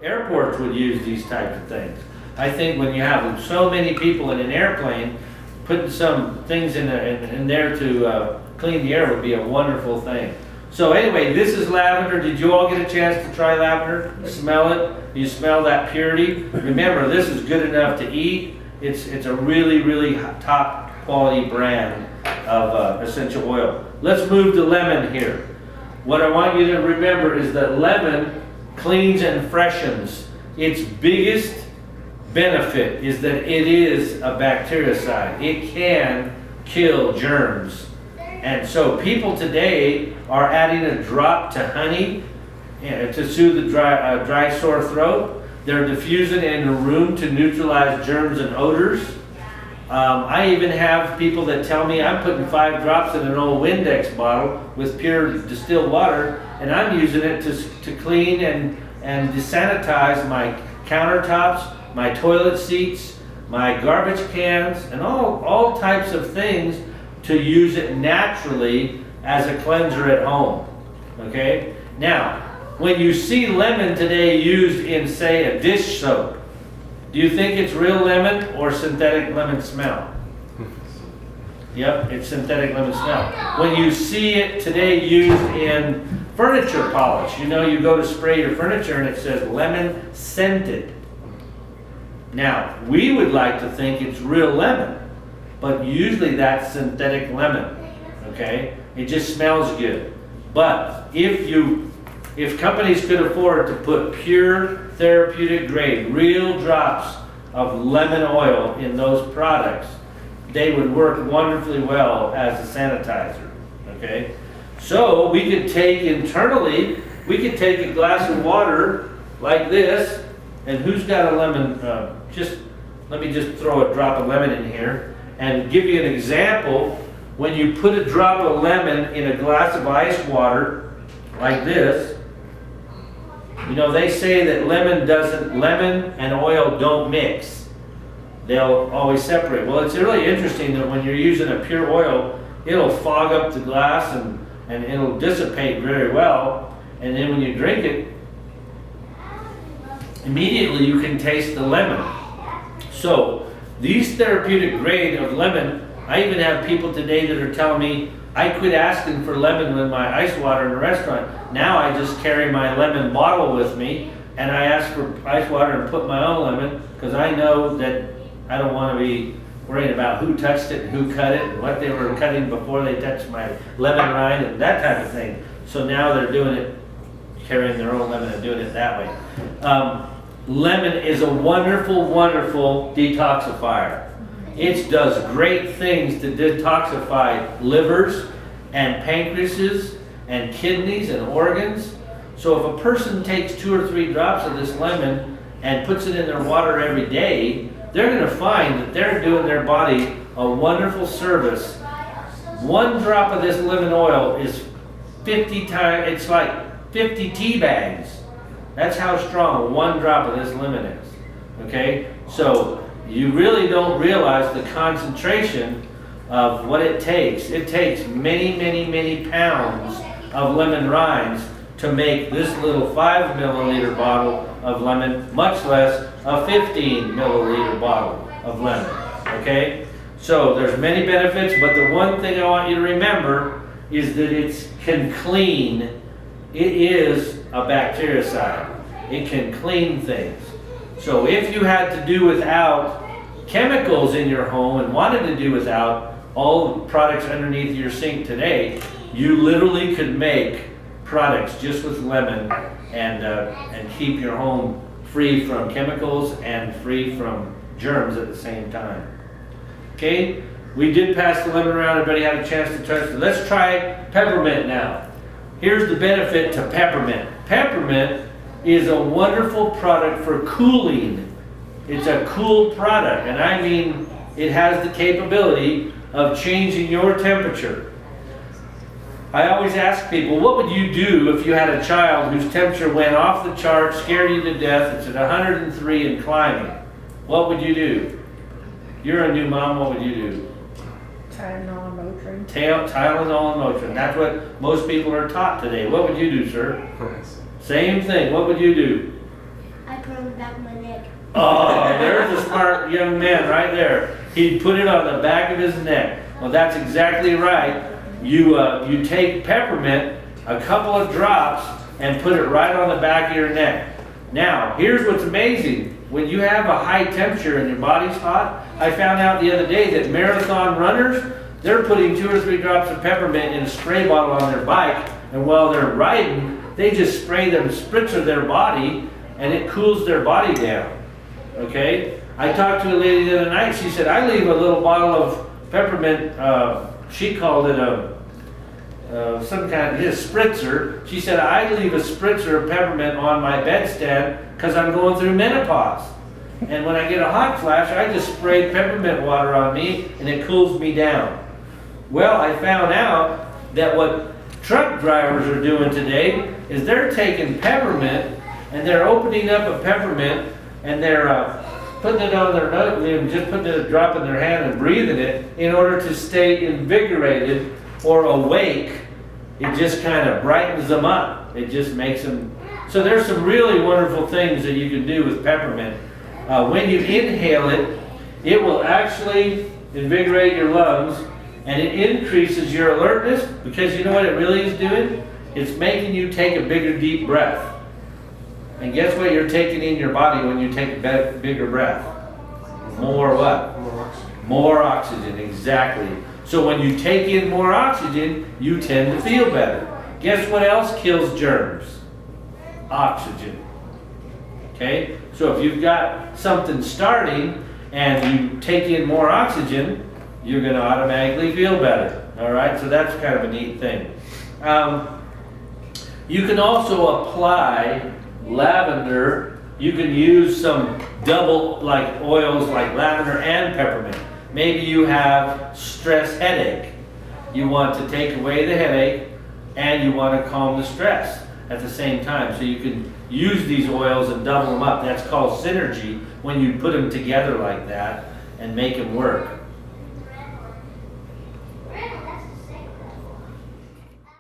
Airports would use these types of things. I think when you have so many people in an airplane, putting some things in there to clean the air would be a wonderful thing. So anyway, this is lavender. Did you all get a chance to try lavender? Smell it? You smell that purity? Remember, this is good enough to eat. It's a really, really top quality brand of essential oil. Let's move to lemon here. What I want you to remember is that lemon cleans and freshens. Its biggest benefit is that it is a bactericide. It can kill germs. And so people today are adding a drop to honey to soothe the dry sore throat. They're diffusing it in a room to neutralize germs and odors. I even have people that tell me I'm putting 5 drops in an old Windex bottle with pure distilled water, and I'm using it to clean and desanitize my countertops, my toilet seats, my garbage cans, and all types of things to use it naturally as a cleanser at home. Okay? Now, when you see lemon today used in, say, a dish soap, do you think it's real lemon or synthetic lemon smell? Yep, it's synthetic lemon smell. When you see it today used in furniture polish, you know, you go to spray your furniture and it says lemon scented. Now, we would like to think it's real lemon, but usually that's synthetic lemon, okay? It just smells good. But if companies could afford to put pure therapeutic grade, real drops of lemon oil in those products, they would work wonderfully well as a sanitizer, okay? So we could take internally, we could take a glass of water like this, and who's got a lemon, let me just throw a drop of lemon in here and give you an example. When you put a drop of lemon in a glass of ice water like this, you know, they say that lemon and oil don't mix. They'll always separate. Well, it's really interesting that when you're using a pure oil, it'll fog up the glass and it'll dissipate very well. And then when you drink it, immediately you can taste the lemon. So these therapeutic grade of lemon, I even have people today that are telling me, I quit asking for lemon with my ice water in a restaurant. Now I just carry my lemon bottle with me and I ask for ice water and put my own lemon because I know that I don't want to be worried about who touched it and who cut it and what they were cutting before they touched my lemon rind and that type of thing. So now they're doing it, carrying their own lemon and doing it that way. Lemon is a wonderful, wonderful detoxifier. It does great things to detoxify livers and pancreases and kidneys and organs. So if a person takes 2 or 3 drops of this lemon and puts it in their water every day, they're going to find that they're doing their body a wonderful service. 1 drop of this lemon oil is 50 times, it's like 50 tea bags. That's how strong 1 drop of this lemon is. Okay? So you really don't realize the concentration of what it takes. It takes many, many, many pounds of lemon rinds to make this little 5 milliliter bottle of lemon, much less a 15 milliliter bottle of lemon. Okay? So there's many benefits, but the one thing I want you to remember is that it can clean. It is a bactericide. It can clean things. So if you had to do without chemicals in your home and wanted to do without all the products underneath your sink today, you literally could make products just with lemon and keep your home free from chemicals and free from germs at the same time. Okay, we did pass the lemon around. Everybody had a chance to touch it. Let's try peppermint now. Here's the benefit to peppermint. Peppermint is a wonderful product for cooling. It's a cool product, and I mean it has the capability of changing your temperature. I always ask people, what would you do if you had a child whose temperature went off the chart, scared you to death, it's at 103 and climbing? What would you do? You're a new mom, what would you do? Tylenol and Motrin. Tylenol and Motrin. That's what most people are taught today. What would you do, sir? Same thing. What would you do? on the back of my neck. Oh, there's a smart young man right there. He'd put it on the back of his neck. Well, that's exactly right. You take peppermint, a couple of drops, and put it right on the back of your neck. Now, here's what's amazing. When you have a high temperature and your body's hot, I found out the other day that marathon runners, they're putting 2 or 3 drops of peppermint in a spray bottle on their bike, and while they're riding, they just spray them, spritzer their body, and it cools their body down. Okay? I talked to a lady the other night. She said, I leave a little bottle of peppermint, she called it some kind of spritzer. She said, I leave a spritzer of peppermint on my bedstand because I'm going through menopause. And when I get a hot flash, I just spray peppermint water on me and it cools me down. Well, I found out that what truck drivers are doing today is they're taking peppermint and they're opening up a peppermint and they're putting it on their nose and just putting a drop in their hand and breathing it in order to stay invigorated or awake. It just kind of brightens them up. It just makes them... So there's some really wonderful things that you can do with peppermint. When you inhale it, it will actually invigorate your lungs and it increases your alertness because you know what it really is doing? It's making you take a bigger, deep breath. And guess what you're taking in your body when you take a bigger breath? More what? More oxygen, exactly. So when you take in more oxygen, you tend to feel better. Guess what else kills germs? Oxygen. Okay? So if you've got something starting and you take in more oxygen, you're going to automatically feel better. All right? So that's kind of a neat thing. You can also apply lavender. You can use some double like oils like lavender and peppermint. Maybe you have stress headache. You want to take away the headache and you want to calm the stress at the same time. So you can use these oils and double them up. That's called synergy when you put them together like that and make them work.